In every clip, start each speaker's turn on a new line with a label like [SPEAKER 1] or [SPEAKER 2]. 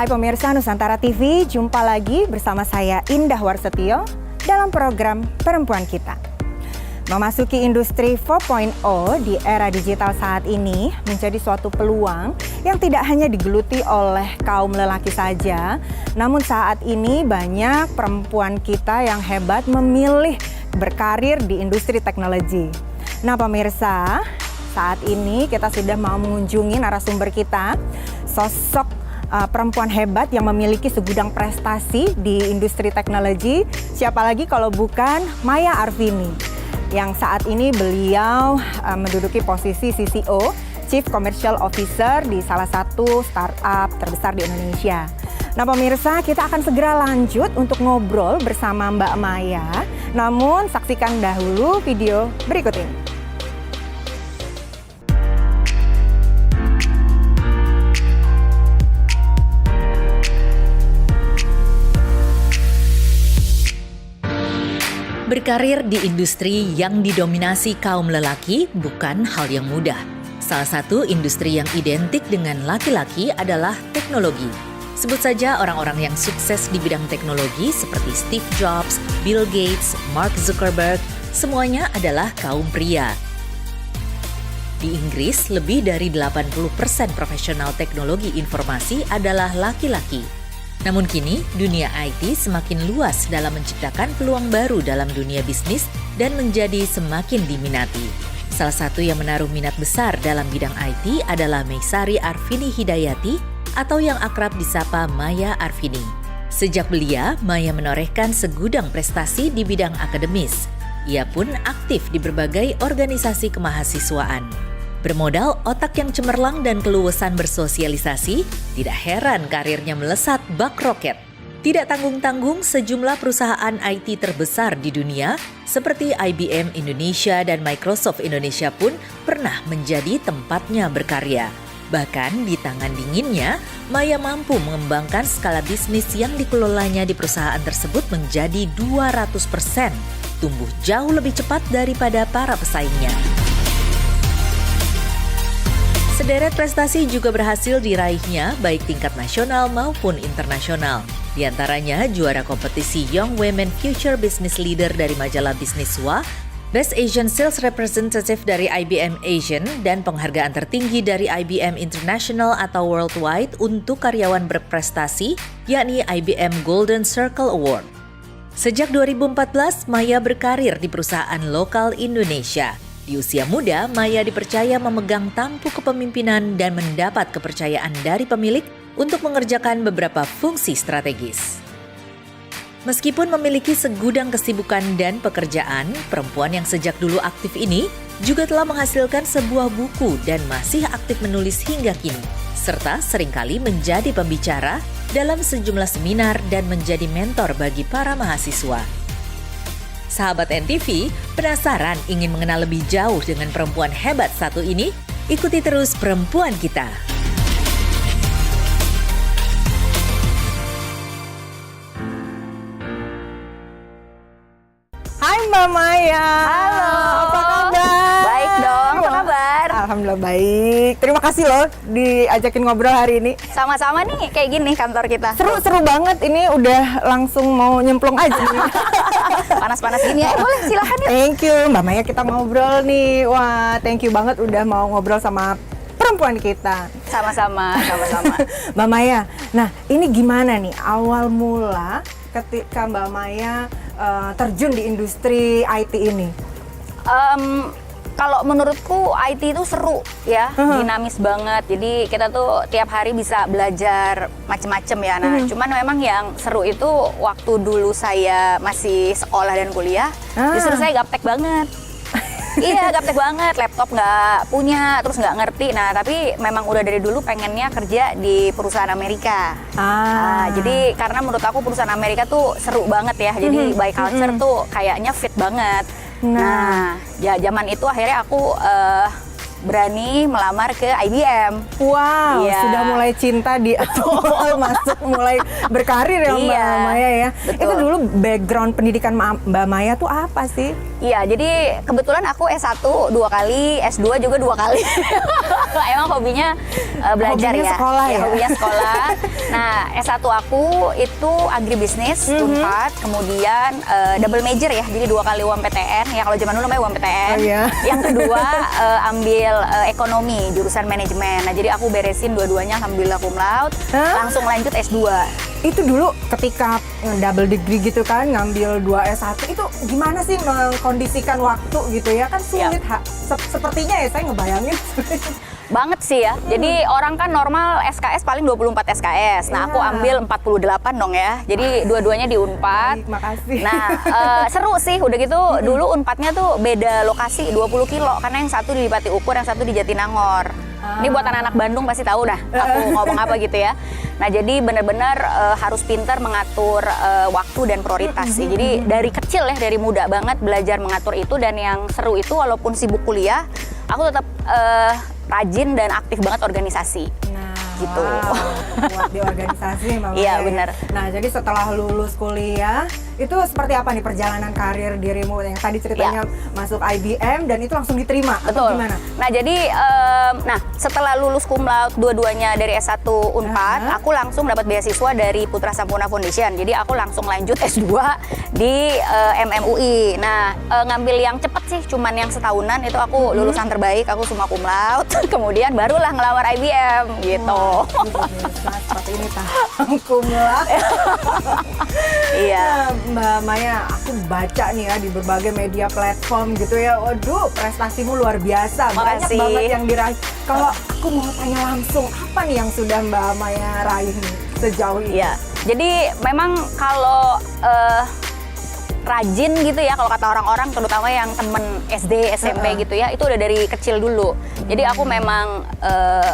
[SPEAKER 1] Hai pemirsa Nusantara TV, jumpa lagi bersama saya Indah Warsetio dalam program Perempuan Kita. Memasuki industri 4.0 di era digital saat ini menjadi suatu peluang yang tidak hanya digeluti oleh kaum lelaki saja, namun saat ini banyak perempuan kita yang hebat memilih berkarir di industri teknologi. Nah pemirsa, saat ini kita sudah mau mengunjungi narasumber kita, sosok perempuan hebat yang memiliki segudang prestasi di industri teknologi. Siapa lagi kalau bukan Maya Arvini, yang saat ini beliau menduduki posisi CCO, Chief Commercial Officer di salah satu startup terbesar di Indonesia. Nah pemirsa, kita akan segera lanjut untuk ngobrol bersama Mbak Maya. Namun saksikan dahulu video berikut ini.
[SPEAKER 2] Berkarir di industri yang didominasi kaum lelaki bukan hal yang mudah. Salah satu industri yang identik dengan laki-laki adalah teknologi. Sebut saja orang-orang yang sukses di bidang teknologi seperti Steve Jobs, Bill Gates, Mark Zuckerberg, semuanya adalah kaum pria. Di Inggris, lebih dari 80% profesional teknologi informasi adalah laki-laki. Namun kini, dunia IT semakin luas dalam menciptakan peluang baru dalam dunia bisnis dan menjadi semakin diminati. Salah satu yang menaruh minat besar dalam bidang IT adalah Maisari Arvini Hidayati atau yang akrab disapa Maya Arvini. Sejak belia, Maya menorehkan segudang prestasi di bidang akademis. Ia pun aktif di berbagai organisasi kemahasiswaan. Bermodal otak yang cemerlang dan keluasan bersosialisasi, tidak heran karirnya melesat bak roket. Tidak tanggung-tanggung, sejumlah perusahaan IT terbesar di dunia seperti IBM Indonesia dan Microsoft Indonesia pun pernah menjadi tempatnya berkarya. Bahkan di tangan dinginnya, Maya mampu mengembangkan skala bisnis yang dikelolanya di perusahaan tersebut menjadi 200%, tumbuh jauh lebih cepat daripada para pesaingnya. Sederet prestasi juga berhasil diraihnya baik tingkat nasional maupun internasional. Di antaranya juara kompetisi Young Women Future Business Leader dari majalah Businesswa, Best Asian Sales Representative dari IBM Asian, dan penghargaan tertinggi dari IBM International atau Worldwide untuk karyawan berprestasi, yakni IBM Golden Circle Award. Sejak 2014, Maya berkarir di perusahaan lokal Indonesia. Di usia muda, Maya dipercaya memegang tampuk kepemimpinan dan mendapat kepercayaan dari pemilik untuk mengerjakan beberapa fungsi strategis. Meskipun memiliki segudang kesibukan dan pekerjaan, perempuan yang sejak dulu aktif ini juga telah menghasilkan sebuah buku dan masih aktif menulis hingga kini, serta seringkali menjadi pembicara dalam sejumlah seminar dan menjadi mentor bagi para mahasiswa. Sahabat NTV, penasaran ingin mengenal lebih jauh dengan perempuan hebat satu ini? Ikuti terus Perempuan Kita.
[SPEAKER 1] Hai Mbak Maya.
[SPEAKER 3] Halo.
[SPEAKER 1] Apa kabar?
[SPEAKER 3] Baik dong, apa kabar?
[SPEAKER 1] Alhamdulillah baik. Terima kasih loh diajakin ngobrol hari ini.
[SPEAKER 3] Sama-sama nih, kayak gini kantor kita.
[SPEAKER 1] Seru banget, ini udah langsung mau nyemplung aja nih.
[SPEAKER 3] Panas-panas gini ya, boleh silahkan ya.
[SPEAKER 1] Thank you Mbak Maya, kita ngobrol nih. Wah, thank you banget udah mau ngobrol sama perempuan kita.
[SPEAKER 3] Sama-sama.
[SPEAKER 1] Mbak Maya, nah ini gimana nih awal mula ketika Mbak Maya terjun di industri IT ini?
[SPEAKER 3] Kalau menurutku IT itu seru ya, dinamis banget. Jadi kita tuh tiap hari bisa belajar macem-macem ya. Nah, cuman memang yang seru itu waktu dulu saya masih sekolah dan kuliah, justru saya gaptek banget. Iya, gaptek banget, laptop nggak punya, terus nggak ngerti. Nah, tapi memang udah dari dulu pengennya kerja di perusahaan Amerika. Jadi karena menurut aku perusahaan Amerika tuh seru banget ya. Jadi by culture tuh kayaknya fit banget. Nah, ya zaman itu akhirnya aku berani melamar ke IBM.
[SPEAKER 1] Wow,
[SPEAKER 3] iya.
[SPEAKER 1] Sudah mulai cinta di awal masuk, mulai berkarir ya Mbak Maya ya.
[SPEAKER 3] Betul.
[SPEAKER 1] Itu dulu background pendidikan Mbak Maya tuh apa sih?
[SPEAKER 3] Iya, jadi kebetulan aku S1 2 kali, S2 juga 2 kali. Emang hobinya belajar
[SPEAKER 1] Hobinya
[SPEAKER 3] ya.
[SPEAKER 1] sekolah ya?
[SPEAKER 3] Hobinya sekolah. Nah, S1 aku itu agribisnis, Unpad, kemudian double major ya, jadi 2 kali UMPTN. Ya kalau zaman dulu namanya UMPTN.
[SPEAKER 1] Oh, iya.
[SPEAKER 3] Yang kedua ambil ekonomi, jurusan manajemen. Nah, jadi aku beresin dua-duanya alhamdulillah cum laude, langsung lanjut S2.
[SPEAKER 1] Itu dulu ketika double degree gitu kan, ngambil 2 S1 itu gimana sih mengkondisikan waktu gitu ya? Kan sulit, sepertinya ya saya ngebayangin.
[SPEAKER 3] Banget sih ya. Jadi orang kan normal SKS paling 24 SKS. Nah, aku ambil 48 dong ya. Jadi dua-duanya di Unpad.
[SPEAKER 1] Baik, makasih.
[SPEAKER 3] Nah, seru sih. Udah gitu dulu Unpadnya tuh beda lokasi 20 kilo karena yang satu di Pati Ukur, yang satu di Jatinangor. Ini buat anak-anak Bandung pasti tahu dah aku ngomong apa gitu ya. Nah, jadi benar-benar harus pintar mengatur waktu dan prioritas sih. Jadi dari kecil ya, dari muda banget belajar mengatur itu, dan yang seru itu walaupun sibuk kuliah, aku tetap rajin dan aktif banget organisasi. Gitu.
[SPEAKER 1] Buat di organisasi memang.
[SPEAKER 3] Iya, benar.
[SPEAKER 1] Nah, jadi setelah lulus kuliah, itu seperti apa nih perjalanan karir dirimu yang tadi ceritanya masuk IBM dan itu langsung diterima?
[SPEAKER 3] Betul.
[SPEAKER 1] Atau gimana?
[SPEAKER 3] Nah, jadi setelah lulus cum laude dua-duanya dari S1 Unpad, aku langsung dapat beasiswa dari Putra Sampurna Foundation. Jadi aku langsung lanjut S2 di MMUI. Nah, ngambil yang cepet sih, cuman yang setahunan itu aku lulusan terbaik, aku semua cum laude. Kemudian barulah ngelamar IBM gitu.
[SPEAKER 1] Seperti ini tahu cum laude.
[SPEAKER 3] Iya.
[SPEAKER 1] Mbak Maya, aku baca nih ya di berbagai media platform gitu ya. Waduh, prestasimu luar biasa. Banyak
[SPEAKER 3] Makasih.
[SPEAKER 1] banget yang diraih. Kalau aku mau tanya langsung, apa nih yang sudah Mbak Maya raih nih sejauh ini?
[SPEAKER 3] Iya. Jadi memang kalau rajin gitu ya, kalau kata orang-orang, terutama yang temen SD, SMP gitu ya, itu udah dari kecil dulu. Jadi aku memang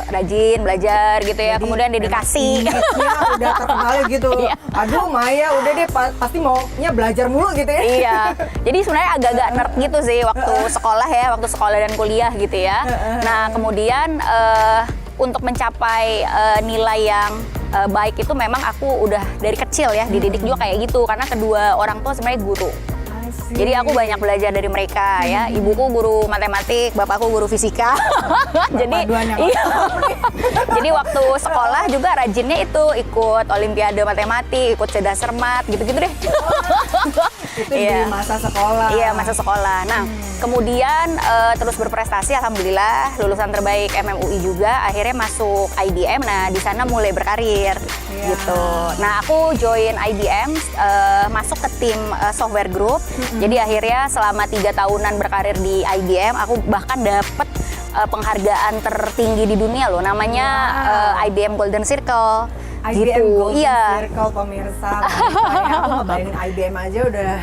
[SPEAKER 3] rajin belajar gitu ya,
[SPEAKER 1] Jadi
[SPEAKER 3] kemudian dedikasi.
[SPEAKER 1] Image-nya udah terkenal gitu.
[SPEAKER 3] Iya.
[SPEAKER 1] Aduh Maya, udah deh pasti maunya belajar mulu gitu ya.
[SPEAKER 3] Iya, jadi sebenarnya agak-agak nerd gitu sih waktu sekolah ya, waktu sekolah dan kuliah gitu ya. Nah, kemudian untuk mencapai nilai yang baik itu memang aku udah dari kecil ya dididik juga kayak gitu, karena kedua orang tua sebenarnya guru. Jadi aku banyak belajar dari mereka ya. Ibuku guru matematik, bapakku guru fisika. Jadi iya. Jadi waktu sekolah juga rajinnya itu ikut olimpiade matematik, ikut cerdas cermat, gitu-gitu deh.
[SPEAKER 1] Itu di masa sekolah.
[SPEAKER 3] Iya, masa sekolah. Nah, kemudian terus berprestasi, alhamdulillah lulusan terbaik MMUI juga, akhirnya masuk IBM. Nah, di sana mulai berkarir gitu. Nah, aku join IBM, masuk ke tim software group. Jadi akhirnya selama 3 tahunan berkarir di IBM, aku bahkan dapet penghargaan tertinggi di dunia loh, namanya IBM Golden Circle.
[SPEAKER 1] IBM
[SPEAKER 3] gitu.
[SPEAKER 1] Golden
[SPEAKER 3] Iya.
[SPEAKER 1] Circle, pemirsa. Aku ngebayangin IBM aja udah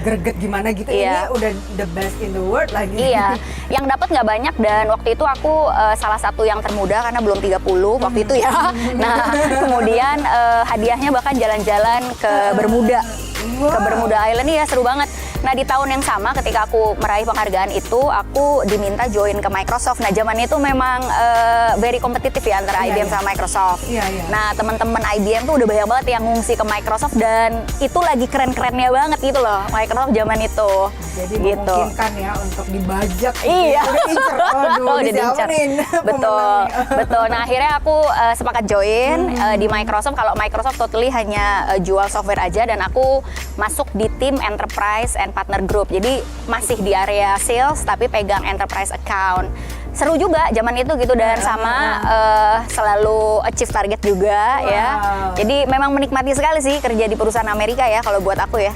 [SPEAKER 1] greget gimana gitu.
[SPEAKER 3] Iya.
[SPEAKER 1] Ini udah the best in the world lagi.
[SPEAKER 3] Iya, yang dapat nggak banyak, dan waktu itu aku salah satu yang termuda karena belum 30 waktu itu ya. Nah, kemudian hadiahnya bahkan jalan-jalan ke Bermuda. Ke Bermuda Island, ya seru banget. Nah, di tahun yang sama ketika aku meraih penghargaan itu, aku diminta join ke Microsoft. Nah, zaman itu memang very kompetitif ya antara IBM sama Microsoft. Nah, teman-teman IBM tuh udah banyak banget yang ngungsi ke Microsoft, dan itu lagi keren-kerennya banget gitu loh Microsoft zaman itu.
[SPEAKER 1] Jadi
[SPEAKER 3] gitu.
[SPEAKER 1] memungkinkan ya untuk dibajak.
[SPEAKER 3] Iya.
[SPEAKER 1] Udah diincer. Aduh,
[SPEAKER 3] Udah diincer. Betul, betul. Nah, akhirnya aku sepakat join di Microsoft. Kalau Microsoft totally hanya jual software aja, dan aku masuk di tim Enterprise and Partner Group. Jadi masih di area sales tapi pegang enterprise account. Seru juga zaman itu gitu, dan sama selalu achieve target juga ya. Jadi memang menikmati sekali sih kerja di perusahaan Amerika ya kalau buat aku ya.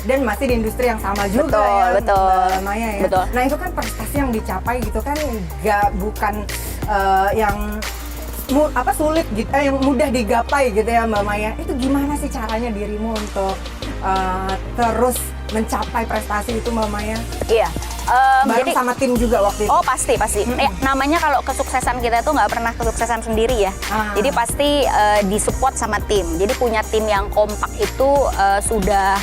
[SPEAKER 1] Dan masih di industri yang sama juga ya.
[SPEAKER 3] Betul.
[SPEAKER 1] Mbak Maya ya.
[SPEAKER 3] Betul.
[SPEAKER 1] Nah, itu kan prestasi yang dicapai gitu kan bukan yang sulit gitu, yang mudah digapai gitu ya Mbak Maya. Itu gimana sih caranya dirimu untuk terus mencapai prestasi itu Mbak Maya?
[SPEAKER 3] Iya.
[SPEAKER 1] Bareng sama tim juga waktu itu?
[SPEAKER 3] Oh, pasti. Namanya kalau kesuksesan kita itu nggak pernah kesuksesan sendiri ya. Jadi pasti disupport sama tim. Jadi punya tim yang kompak itu sudah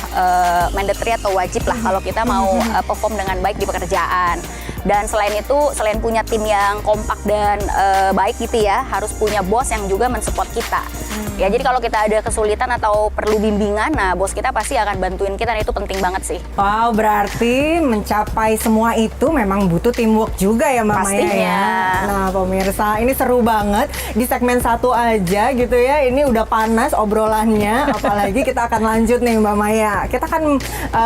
[SPEAKER 3] mandatory atau wajib lah kalau kita mau perform dengan baik di pekerjaan. Dan selain itu, selain punya tim yang kompak dan baik gitu ya, harus punya bos yang juga mensupport kita. Ya, jadi kalau kita ada kesulitan atau perlu bimbingan, nah bos kita pasti akan bantuin kita, dan itu penting banget sih.
[SPEAKER 1] Wow, berarti mencapai semua itu memang butuh teamwork juga ya Mbak Maya
[SPEAKER 3] Pastinya.
[SPEAKER 1] ya. Nah pemirsa, ini seru banget. Di segmen 1 aja gitu ya, ini udah panas obrolannya. Apalagi kita akan lanjut nih Mbak Maya. Kita akan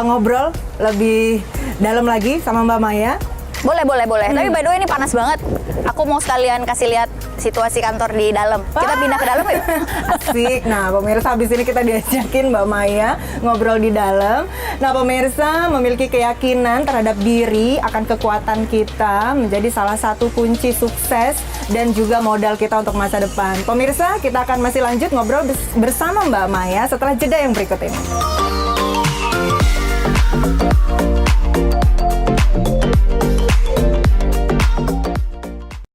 [SPEAKER 1] ngobrol lebih dalam lagi sama Mbak Maya.
[SPEAKER 3] Boleh. Tapi by the way ini panas banget. Aku mau sekalian kasih lihat situasi kantor di dalam. Kita pindah ke dalam yuk.
[SPEAKER 1] Asik. Nah pemirsa, habis ini kita diajakin Mbak Maya ngobrol di dalam. Nah pemirsa, memiliki keyakinan terhadap diri akan kekuatan kita menjadi salah satu kunci sukses dan juga modal kita untuk masa depan. Pemirsa, kita akan masih lanjut ngobrol bersama Mbak Maya setelah jeda yang berikut ini.